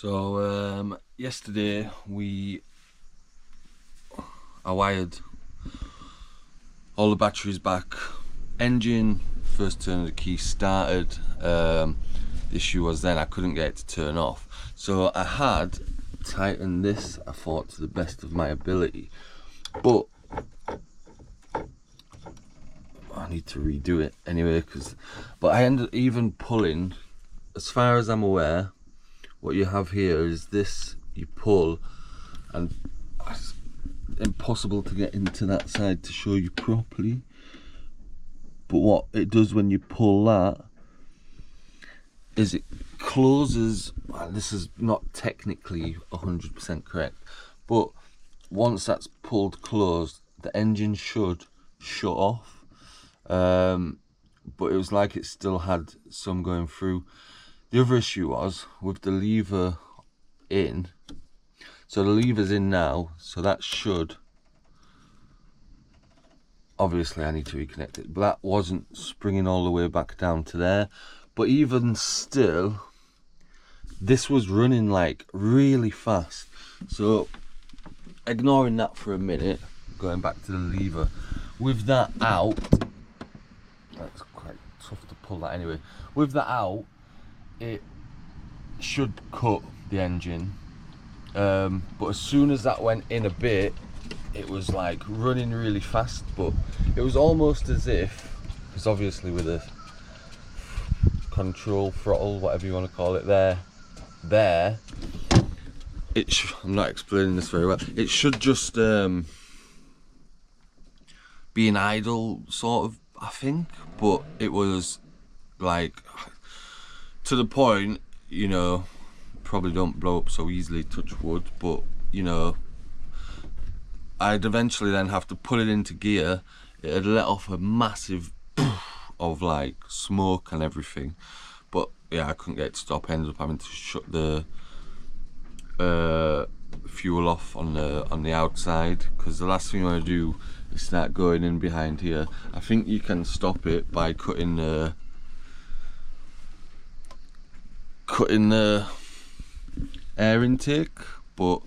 So yesterday I wired all the batteries back. Engine, first turn of the key started. The issue was then I couldn't get it to turn off. So I had tightened this, I thought, to the best of my ability. But I need to redo it anyway, but I ended up even pulling, as far as I'm aware, what you have here is this, you pull, and it's impossible to get into that side to show you properly, but what it does when you pull that is it closes, and this is not technically 100% correct, but once that's pulled closed, the engine should shut off, but it was like it still had some going through. The other issue was with the lever in, so the lever's in now, so that should, obviously I need to reconnect it, but that wasn't springing all the way back down to there. But even still, this was running like really fast. So ignoring that for a minute, going back to the lever, with that out, that's quite tough to pull that anyway, with that out, it should cut the engine, but as soon as that went in a bit, it was like running really fast. But it was almost as if, because obviously with a control throttle, whatever you want to call it, there I'm not explaining this very well, it should just be an idle sort of, I think, but it was like to the point, you know, probably don't blow up so easily, touch wood, but you know, I'd eventually then have to put it into gear. It'd let off a massive of like smoke and everything, but yeah, I couldn't get it to stop. I ended up having to shut the fuel off on the outside, because the last thing you want to do is start going in behind here. I think you can stop it by cutting the air intake, but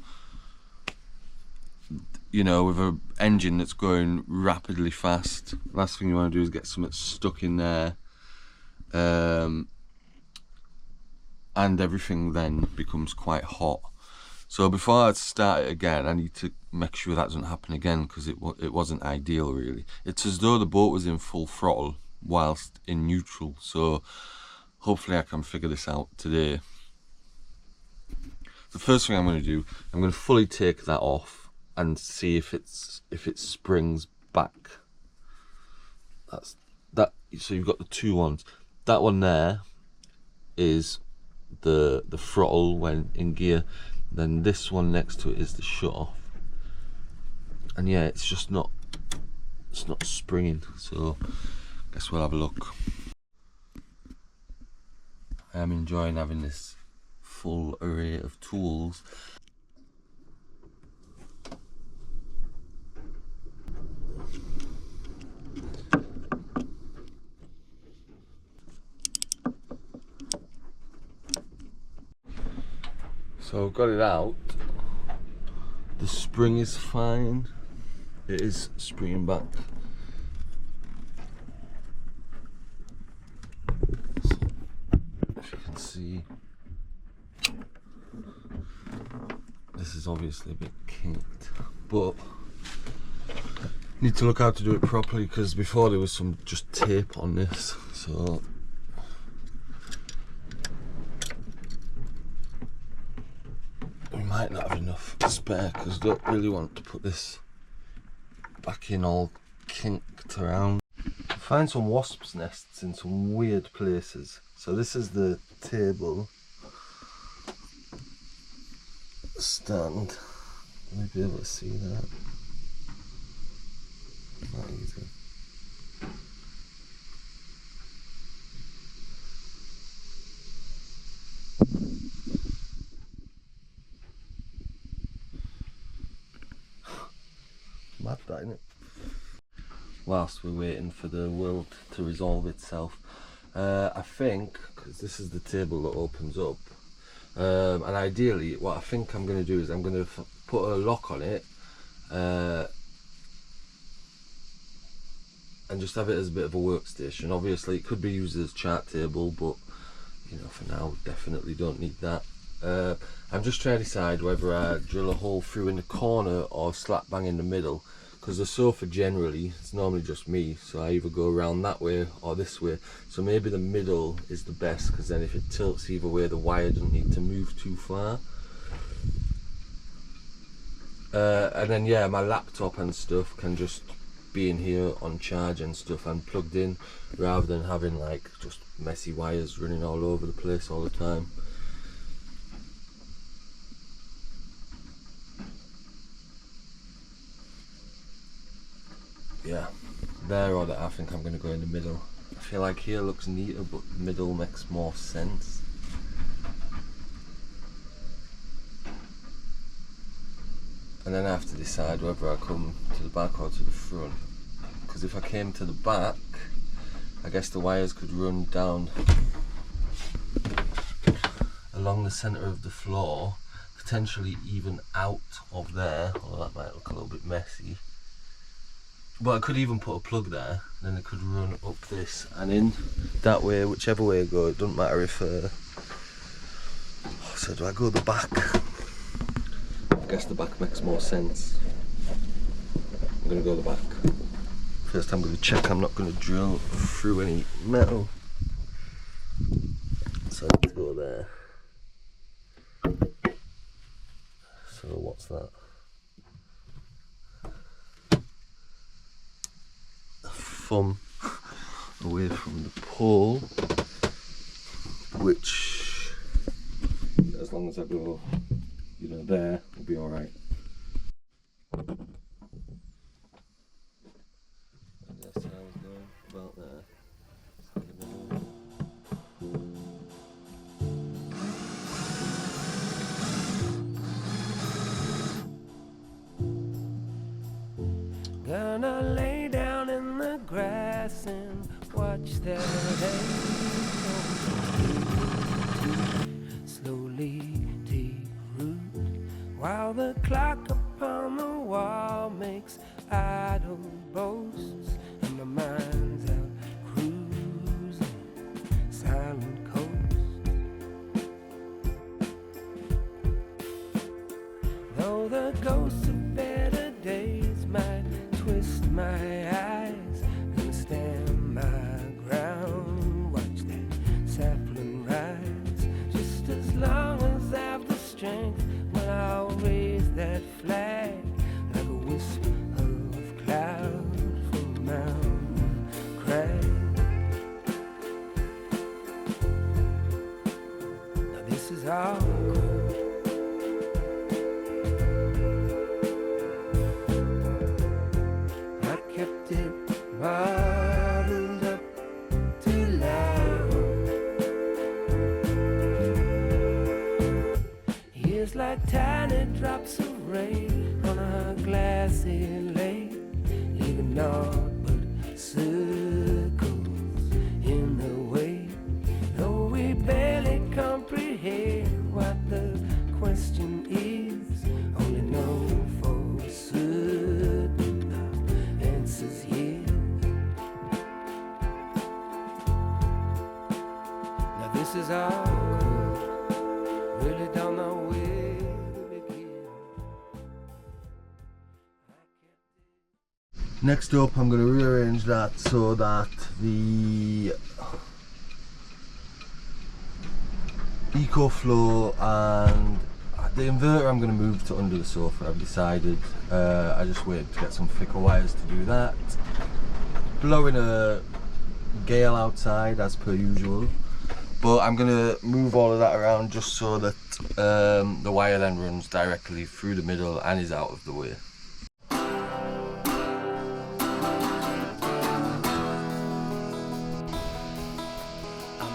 you know, with an engine that's going rapidly fast, last thing you want to do is get something stuck in there, and everything then becomes quite hot. So before I start it again, I need to make sure that doesn't happen again, because it wasn't ideal really. It's as though the boat was in full throttle whilst in neutral, so hopefully I can figure this out today. The first thing I'm going to do, I'm going to fully take that off and see if it springs back. That's that. So you've got the two ones. That one there is the throttle when in gear. Then this one next to it is the shut off. And yeah, it's just not springing. So I guess we'll have a look. I am enjoying having this full array of tools. So I've got it out. The spring is fine. It is springing back. So if you can see, this is obviously a bit kinked, but need to look how to do it properly, because before there was some just tape on this, so we might not have enough spare, because I don't really want to put this back in all kinked around. I find some wasps' nests in some weird places. So this is the table stand. You'll be able to see that. Not easy. Mad that, isn't it? Whilst we're waiting for the world to resolve itself, I think, because this is the table that opens up, And ideally what I think I'm going to do is I'm going to put a lock on it, and just have it as a bit of a workstation. Obviously it could be used as a chart table, but you know, for now definitely don't need that. I'm just trying to decide whether I drill a hole through in the corner or slap bang in the middle, because the sofa generally, it's normally just me, so I either go around that way or this way. So maybe the middle is the best, because then if it tilts either way, the wire doesn't need to move too far. And then yeah, my laptop and stuff can just be in here on charge and stuff and plugged in, rather than having like just messy wires running all over the place all the time. Yeah, there, or that I think I'm going to go in the middle. I feel like here looks neater, but the middle makes more sense. And then I have to decide whether I come to the back or to the front, because if I came to the back, I guess the wires could run down along the centre of the floor, potentially even out of there. Although that might look a little bit messy. But I could even put a plug there, then it could run up this and in that way, whichever way I go. It doesn't matter if so do I go the back? I guess the back makes more sense. I'm gonna go the back. First I'm gonna check I'm not gonna drill through any metal. So I need to go there. So what's that? Thumb away from the pole, which, as long as I go, you know, there, will be all right. I guess I was going about there. Gonna lay down in the grass and watch the day slowly take root, while the clock upon the wall makes idle boasts, and my mind's out cruising silent coast. Though the ghosts of better days might twist my eyes, gonna stand my ground, watch that sapling rise. Just as long as I have the strength, when I'll raise that flag like a wisp of cloud from a mountain crag. Now this is all bottled up too loud. Years like tiny drops of rain on a glassy lake, leaving naught but circles in the wake. Though we barely comprehend what the question is, only know for certain the answer's yes. This is all good, really don't know where to begin. Next up, I'm going to rearrange that so that the EcoFlow and the inverter I'm going to move to under the sofa. I've decided. I just waited to get some thicker wires to do that. Blowing a gale outside as per usual. But I'm going to move all of that around just so that the wire then runs directly through the middle and is out of the way. I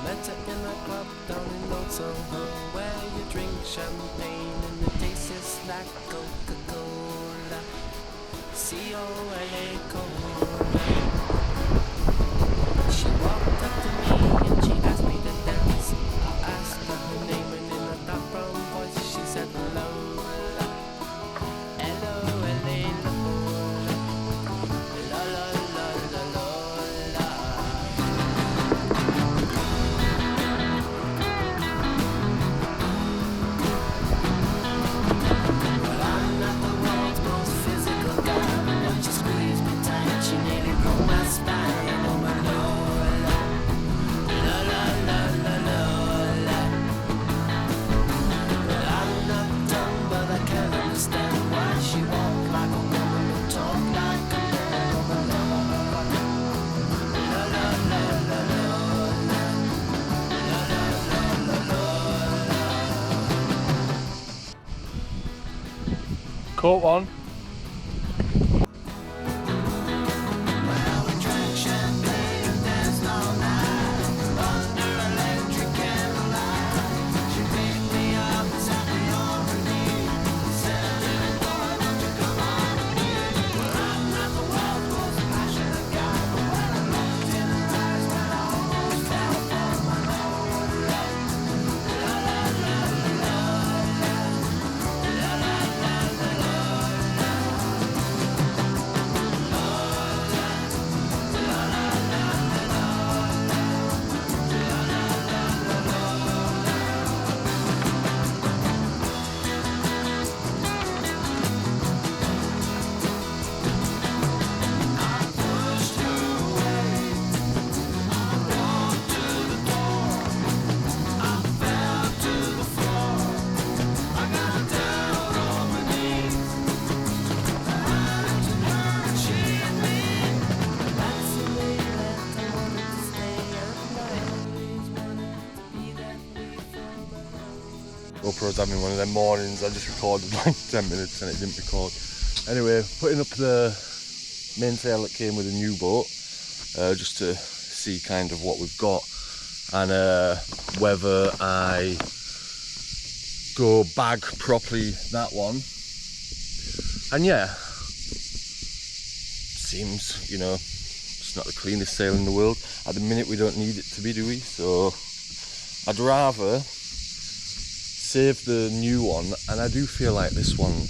met her in a club down in Old Soho, where you drink champagne and it tastes like Coca-Cola. C-O-L-A-Cola. She walked up to me and she asked me to dance. I asked her her name, and in the top Caught one. GoPro's having one of them mornings. I just recorded like 10 minutes and it didn't record. Anyway, putting up the mainsail that came with a new boat, just to see kind of what we've got and whether I go bag properly that one. And yeah, seems, you know, it's not the cleanest sail in the world. At the minute we don't need it to be, do we? So I'd rather save the new one, and I do feel like this one,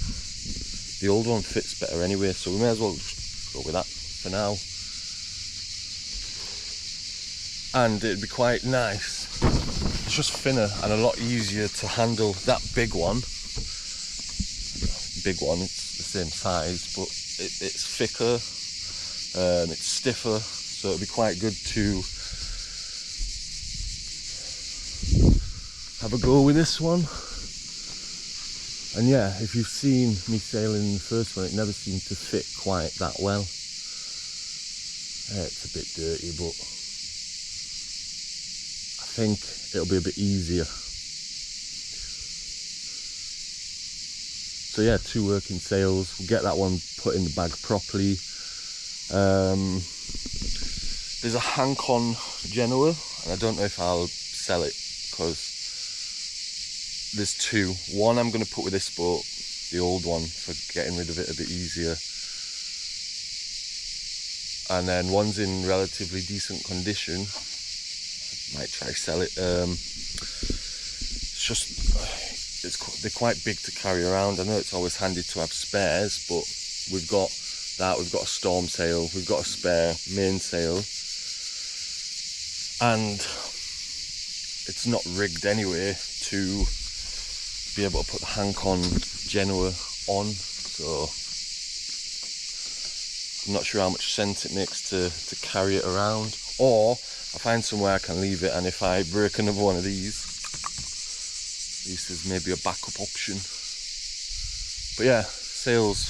the old one, fits better anyway, so we may as well just go with that for now. And it'd be quite nice, it's just thinner and a lot easier to handle. That big one, it's the same size, but it's thicker, it's stiffer, so it'd be quite good to have a go with this one. And yeah, if you've seen me sailing the first one, it never seemed to fit quite that well. It's a bit dirty, but I think it'll be a bit easier. So yeah, 2 working sails. We'll get that one put in the bag properly. There's a Hancon Genoa, and I don't know if I'll sell it because there's 2. One I'm going to put with this boat, the old one, for getting rid of it a bit easier. And then one's in relatively decent condition. Might try sell it. It's just, they're quite big to carry around. I know it's always handy to have spares, but we've got that, we've got a storm sail, we've got a spare mainsail, and it's not rigged anyway to be able to put the Hancon Genoa on, so I'm not sure how much sense it makes to carry it around, or I find somewhere I can leave it, and if I break another one of these, at least there's maybe a backup option. But yeah, sail's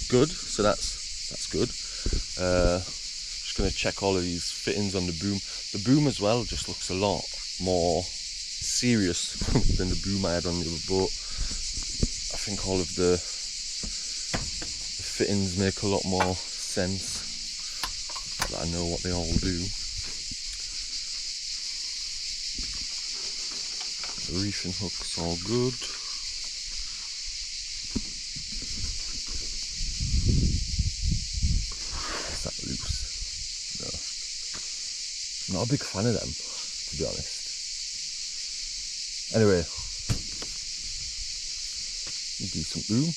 good, so that's good. Just going to check all of these fittings on the boom. The boom as well just looks a lot more serious than the boom I had on the other boat. I think all of the fittings make a lot more sense, that I know what they all do. The reefing hook's all good. Is that loose? No. I'm not a big fan of them, to be honest. Anyway, decent boom.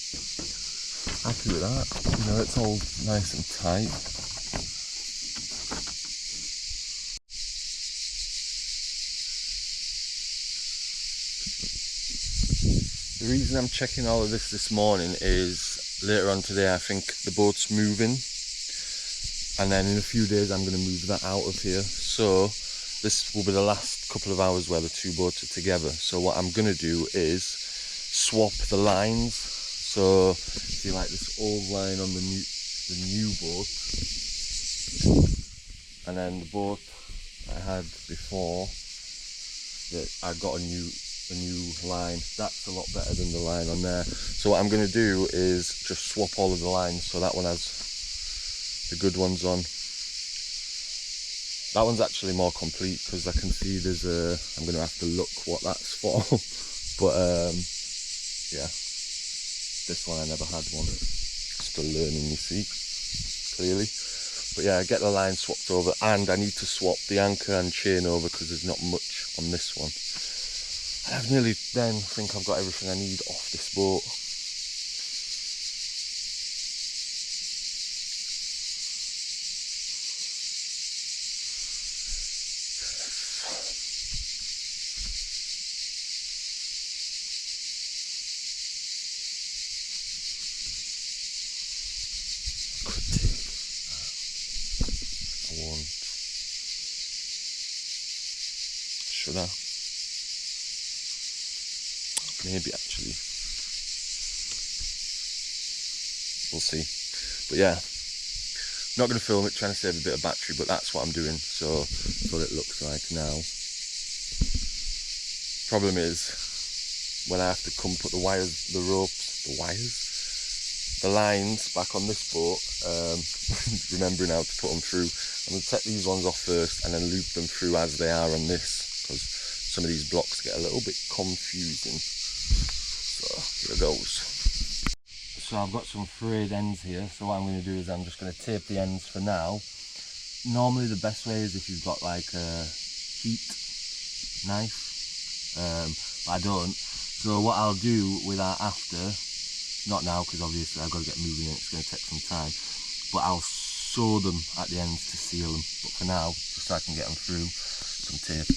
Happy with that. You know, it's all nice and tight. The reason I'm checking all of this morning is later on today I think the boat's moving, and then in a few days I'm going to move that out of here. So this will be the last couple of hours where the 2 boats are together. So what I'm going to do is swap the lines. So see, like this old line on the new boat, and then the boat I had before, that I got a the new line. That's a lot better than the line on there. So what I'm going to do is just swap all of the lines, so that one has the good ones on. That one's actually more complete because I can see there's a, I'm going to have to look what that's for. But yeah, this one I never had one. Still learning, you see, clearly. But yeah, I get the line swapped over, and I need to swap the anchor and chain over because there's not much on this one. And I've nearly then think I've got everything I need off this boat. Should I? Maybe actually. We'll see. But yeah, not going to film it, trying to save a bit of battery, but that's what I'm doing. So that's what it looks like now. Problem is, when I have to come put the wires, the ropes, the lines back on this boat, remembering how to put them through. I'm going to take these ones off first and then loop them through as they are on this, because some of these blocks get a little bit confusing. So here it goes. So I've got some frayed ends here, so what I'm going to do is I'm just going to tape the ends for now. Normally the best way is if you've got like a heat knife, but I don't. So what I'll do with that after, not now because obviously I've got to get moving and it's going to take some time, but I'll sew them at the ends to seal them. But for now, just so I can get them through, some tape.